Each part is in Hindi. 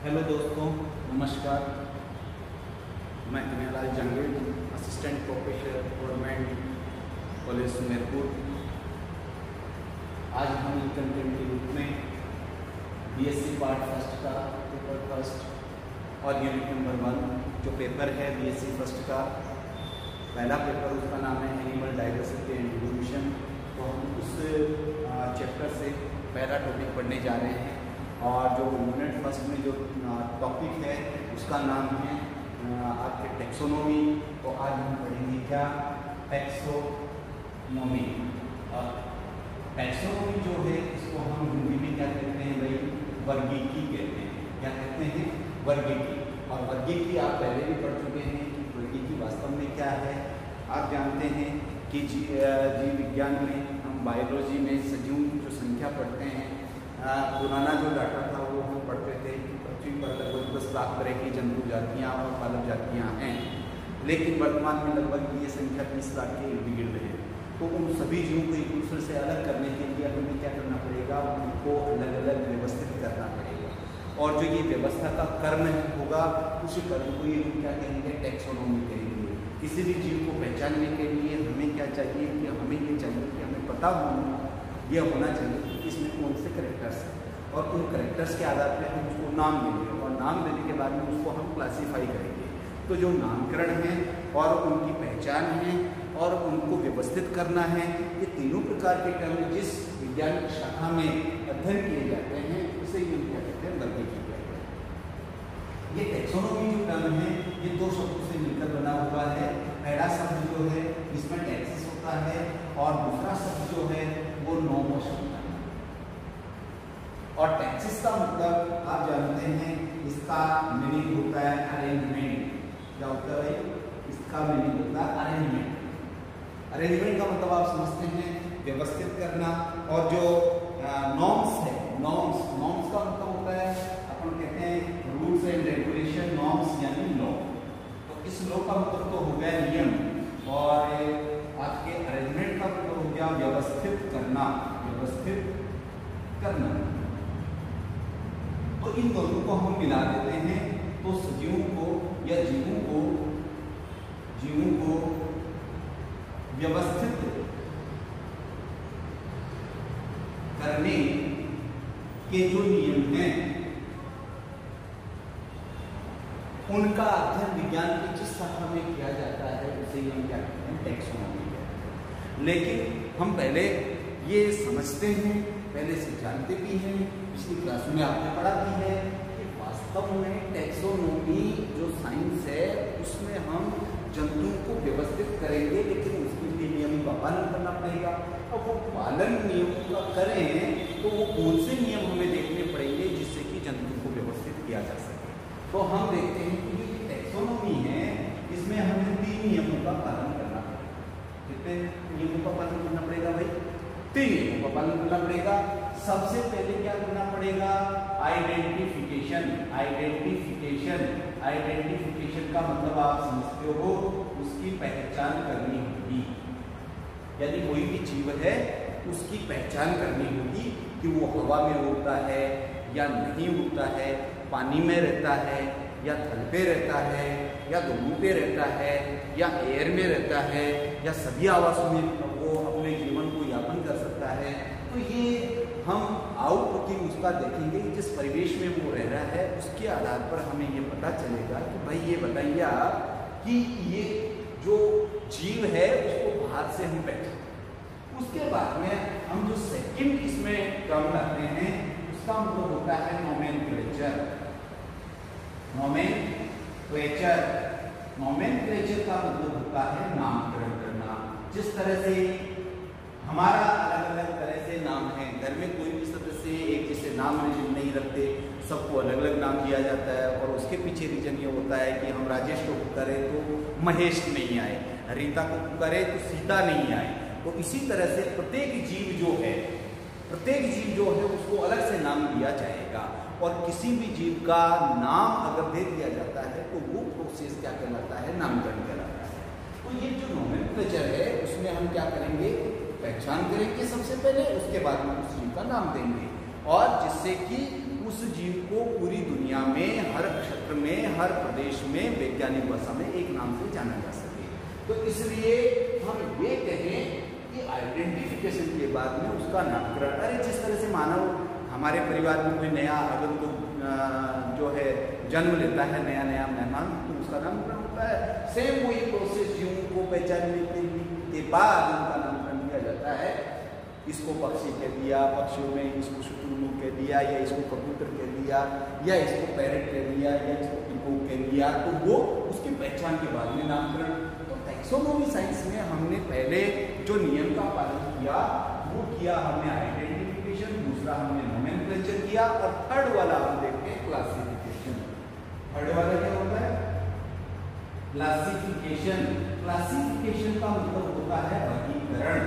हेलो दोस्तों, नमस्कार। मैं Kanhaiyalal Jangir, assistant professor government college Sumerpur. आज हम कंटेंट के रूप में बीएससी पार्ट फर्स्ट का पेपर फर्स्ट और यूनिट नंबर 1 जो पेपर है बीएससी फर्स्ट का पहला पेपर, उसका नाम है एनिमल डाइवर्सिटी एंड इवोल्यूशन। तो हम उस चैप्टर से पहला टॉपिक पढ़ने जा रहे हैं और जो यूनिट फर्स्ट में जो टॉपिक है उसका नाम है आपके टैक्सोनॉमी। तो आज हम पढ़ेंगे क्या, टैक्सोनॉमी। और टैक्सोनॉमी जो है इसको हम हिंदी में क्या कहते हैं भाई, वर्गीकी कहते हैं। क्या कहते हैं, वर्गीकी। और वर्गीकी आप पहले भी पढ़ चुके हैं कि वर्गीकी वास्तव में क्या है। आप जानते हैं कि जीव विज्ञान में, हम बायोलॉजी में सजीवों की जो संख्या पढ़ते हैं, पुराना जो डाटा था वो हम पढ़ते थे कि पृथ्वी पर लगभग 10 लाख तरह की जंतु जातियाँ और पालक जातियाँ हैं, लेकिन वर्तमान में लगभग ये संख्या 20 लाख के इर्द गिर्द है। तो उन सभी जीवों को एक दूसरे से अलग करने के लिए हमें क्या करना पड़ेगा, उनको अलग अलग व्यवस्थित करना पड़ेगा। और जो ये व्यवस्था का कर्म होगा, उस कर्म को ये हम क्या कहेंगे, टैक्सोनॉमी कहेंगे। किसी भी जीव को पहचानने के लिए हमें क्या चाहिए कि हमें ये चाहिए कि हमें पता होना चाहिए कि इसमें कौन से करेक्टर्स हैं, और उन करेक्टर्स के आधार पर हम उसको नाम देंगे और नाम देने के बाद में उसको हम क्लासीफाई करेंगे। तो जो नामकरण है और उनकी पहचान है और उनको व्यवस्थित करना है, ये तीनों प्रकार के टर्म जिस विज्ञान शाखा में अध्ययन किए जाते हैं उसे ये क्या कहते हैं, वर्गीकरण कहते हैं। ये टैक्सोनॉमी जो टर्म है ये दो शब्दों से मिलकर बना हुआ है। पहला शब्द जो है इसमें टैक्सिस होता है और दूसरा शब्द जो है वो नोमोस होता है। और टैक्सिस का मतलब आप जानते हैं, इसका मीनिंग होता है अरेंजमेंट। क्या होता है भाई, इसका मीनिंग होता है अरेंजमेंट। अरेंजमेंट का मतलब आप समझते हैं व्यवस्थित करना। और जो नॉर्म्स है, नॉर्म्स का मतलब होता है, अपन कहते हैं रूल्स एंड रेगुलेशन, नॉर्म्स यानी लॉ। तो इस लॉ का मतलब तो हो गया नियम, और आपके अरेंजमेंट का मतलब हो गया व्यवस्थित करना, व्यवस्थित करना। तो इन दोनों को हम मिला देते हैं तो सजीवों को या जीवों को व्यवस्थित करने के जो नियम हैं उनका अध्ययन विज्ञान की जिस शाखा में किया जाता है उसे हम क्या कहते हैं, टैक्सोनॉमी कहते हैं। लेकिन हम पहले ये समझते हैं, पहले से जानते भी हैं, पिछली क्लास में आपने पढ़ा भी है कि वास्तव में टैक्सोनॉमी जो साइंस है उसमें हम जंतुओं को व्यवस्थित करेंगे, लेकिन उसके लिए नियमों का पालन करना पड़ेगा। अब वो पालन नियमों का करें तो वो कौन से नियम हमें देखने पड़ेंगे जिससे कि जंतु को व्यवस्थित किया जा सके। तो हम देखते हैं कि ये टैक्सोनॉमी है, इसमें हमें 3 नियमों का पालन करना पड़ेगा। कितने नियमों का पालन करना पड़ेगा भाई, 3 नियमों का पालन करना पड़ेगा। सबसे पहले क्या करना पड़ेगा, आइडेंटिफिकेशन। आइडेंटिफिकेशन का मतलब आप समझते हो, उसकी पहचान करनी होगी। यानी कोई भी जीव है उसकी पहचान करनी होगी कि वो हवा में उड़ता है या नहीं उड़ता है, पानी में रहता है या थल पे रहता है या दोनों पे रहता है या एयर में रहता है या सभी आवासों में वो अपने जीवन को यापन कर सकता है। तो ये हम आउटपुटिंग उसका देखेंगे, जिस परिवेश में वो रह रहा है उसके आधार पर हमें ये पता चलेगा कि भाई ये बताइए आप कि ये जो जीव है उसको बाहर से हम पहचान। उसके बाद में हम जो सेकंड इसमें टर्म लाते हैं उसका मतलब होता है नोमेनक्लेचर। नोमेनक्लेचर का मतलब होता है नामकरण करना। जिस तरह से हमारा अलग अलग तरह से नाम है, घर में कोई भी सदस्य एक जैसे नाम नहीं रखते, सबको अलग अलग नाम दिया जाता है। और उसके पीछे रीजन ये होता है कि हम राजेश को पुकारे तो महेश नहीं आए, रीता को पुकारे तो सीता नहीं आए। तो इसी तरह से प्रत्येक जीव जो है उसको अलग से नाम दिया जाएगा। और किसी भी जीव का नाम अगर दे दिया जाता है तो वो प्रोसेस क्या कहलाता है, नामकरण कहलाता है। तो ये जो नोमेनक्लेचर है उसमें हम क्या करेंगे, पहचान करेंगे सबसे पहले, उसके बाद में उस जीव का नाम देंगे, और जिससे कि उस जीव को पूरी दुनिया दुनिया में, हर क्षेत्र में, हर प्रदेश में वैज्ञानिक भाषा में एक नाम से जाना जा सके। तो इसलिए हम ये कहें कि आइडेंटिफिकेशन के बाद में उसका नामकरण, अरे जिस तरह से मानव हमारे परिवार में कोई नया अगर तो जो है जन्म लेता है नया नया मेहमान, तो उसका नामकरण होता है। सेम वही प्रोसेस जीवों को पहचानने के बाद उनका नामकरण किया जाता है। इसको पक्षी कह दिया, पक्षियों में इसको शुतुरमुर्ग कह दिया, या इसको कबूतर कह दिया, या इसको पैरेट कह दिया, या इसको पिकॉक कह दिया, तो वो उसकी पहचान के बाद में नामकरण। तो टैक्सोनॉमी साइंस में हमने पहले जो नियम का पालन किया वो किया हमने आइडेंटिफिकेशन, दूसरा हमने नोमेनक्लेचर किया, और थर्ड वाला हम देखते हैं क्लासिफिकेशन। थर्ड वाला क्या होता है? क्लासिफिकेशन। क्लासिफिकेशन का मतलब होता है वर्गीकरण।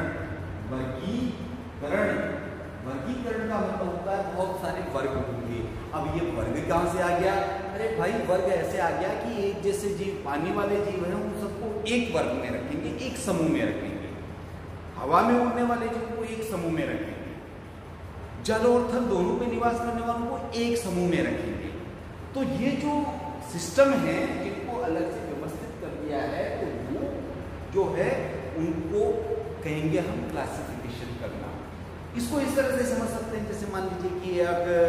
वर्गीकरण का मतलब होता है बहुत सारे वर्ग होंगे। अब ये वर्ग कहाँ से आ गया? अरे भाई वर्ग ऐसे आ गया कि एक जैसे जीव, पानी वाले जीव हैं, उन सबको एक वर्ग में रखेंगे, एक समूह में रखेंगे। हवा में उड़ने वाले जीव को एक समूह में रखेंगे, जल और थल दोनों पे निवास करने वालों को एक समूह में रखेंगे। तो ये जो सिस्टम है जिनको अलग से व्यवस्थित कर दिया है, तो वो जो है उनको कहेंगे हम क्लासिफिकेशन करना। इसको इस तरह से समझ सकते हैं, जैसे मान लीजिए कि अगर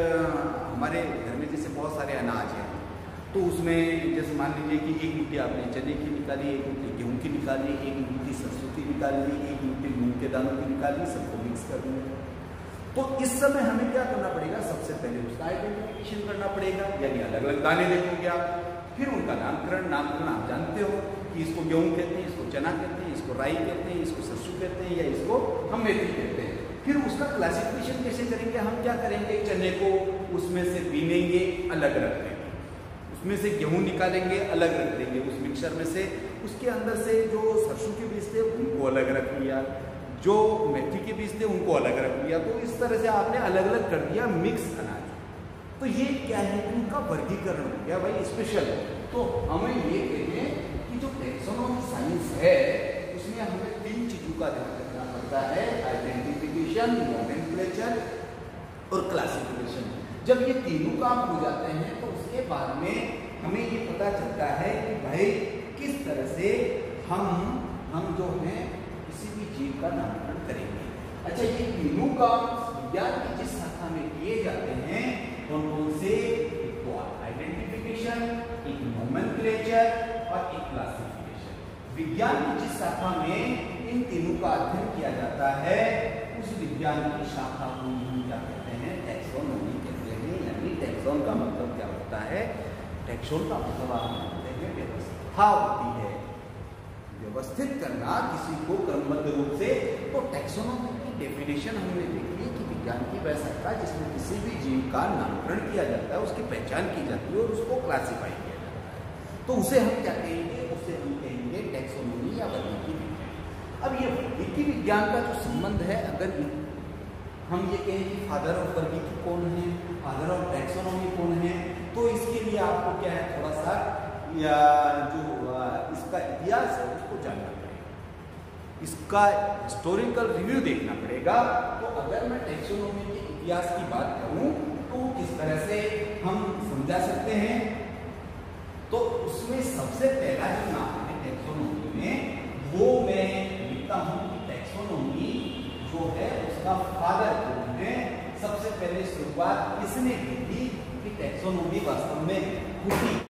हमारे घर में जैसे बहुत सारे अनाज हैं, तो उसमें जैसे मान लीजिए कि एक मुट्ठी आपने चने की निकाली, एक मुट्ठी गेहूँ की निकाली, एक मुट्ठी सरसों की निकाली, एक मुट्ठी मूंग के दानों की निकाली, सबको मिक्स कर दिया। तो इस समय हमें क्या करना पड़ेगा? सबसे पहले उसका आइडेंटिफिकेशन करना पड़ेगा, यानी अलग अलग दाने देखोगे आप, फिर उनका नामकरण आप जानते हो कि इसको गेहूँ कहते हैं, इसको चना कहते हैं, इसको राई कहते हैं, इसको सरसों कहते हैं, या इसको हम मेथी कहते हैं। फिर उसका क्लासिफिकेशन कैसे करेंगे? हम क्या करेंगे? चने को उसमें से बीनेंगे, अलग रख देंगे, उसमें से गेहूँ निकालेंगे, अलग रख देंगे उस मिक्सचर में से, उसके अंदर से जो सरसों के बीज थे उनको अलग रख लिया, जो मेथी के बीज थे उनको अलग रख लिया। तो इस तरह से आपने अलग अलग कर दिया मिक्स अनाज। तो ये क्या है कि उनका वर्गीकरण हो गया भाई स्पेशल। तो हमें ये कहें कि जो टैक्सोनॉमी साइंस है उसमें हमें तीन चीजों का ध्यान रखना पड़ता है: आइडेंटिफिकेशन, नोमेनक्लेचर और क्लासिफिकेशन। जब ये तीनों काम हो जाते हैं तो उसके बाद में हमें ये पता चलता है कि भाई किस तरह से हम जो है किसी भी जीव का नामकरण करेंगे। अच्छा, ये तीनों काम विज्ञान की जिस शाखा में किए जाते हैं कौन कौन से? एक तो आइडेंटिफिकेशन, एक नोमेनक्लेचर और एक क्लासिफिकेशन। विज्ञान की जिस शाखा में इन तीनों का अध्ययन किया जाता है उस विज्ञान की शाखा को हम क्या कहते हैं? टैक्सोनॉमी कहते हैं। यानी टैक्सोन का मतलब क्या होता है? टैक्सोन का मतलब आप जानते हैं व्यवस्था होती है, व्यवस्थित करना किसी को क्रमबद्ध रूप से। तो टैक्सोनॉमी की डेफिनेशन हमने देखी कि विज्ञान की वह शाखा जिसमें किसी भी जीव का नामकरण किया जाता है, उसकी पहचान की जाती है और उसको क्लासिफाई किया जाता है। तो उसे हम क्या कहेंगे? उसे हम कहेंगे टैक्सोनॉमी या वर्गीकी विज्ञान। अब ये वर्गीकी विज्ञान का जो संबंध है, अगर हम ये कहें कि फादर ऑफ वर्गीकी कौन है, फादर ऑफ टैक्सोनॉमी कौन है, तो इसके लिए आपको क्या है, थोड़ा सा या जो इसका इतिहास है उसको जानना पड़ेगा, इसका हिस्टोरिकल रिव्यू देखना पड़ेगा। तो अगर मैं टैक्सोनॉमी के इतिहास की बात करूं तो किस तरह से हम समझा सकते हैं? तो उसमें सबसे पहला जो नाम है टैक्सोनॉमी में, वो मैं लिखता हूं कि टैक्सोनॉमी जो है उसका फादर कौन है। सबसे पहले शुरुआत किसने की थी कि टैक्सोनॉमी वास्तव में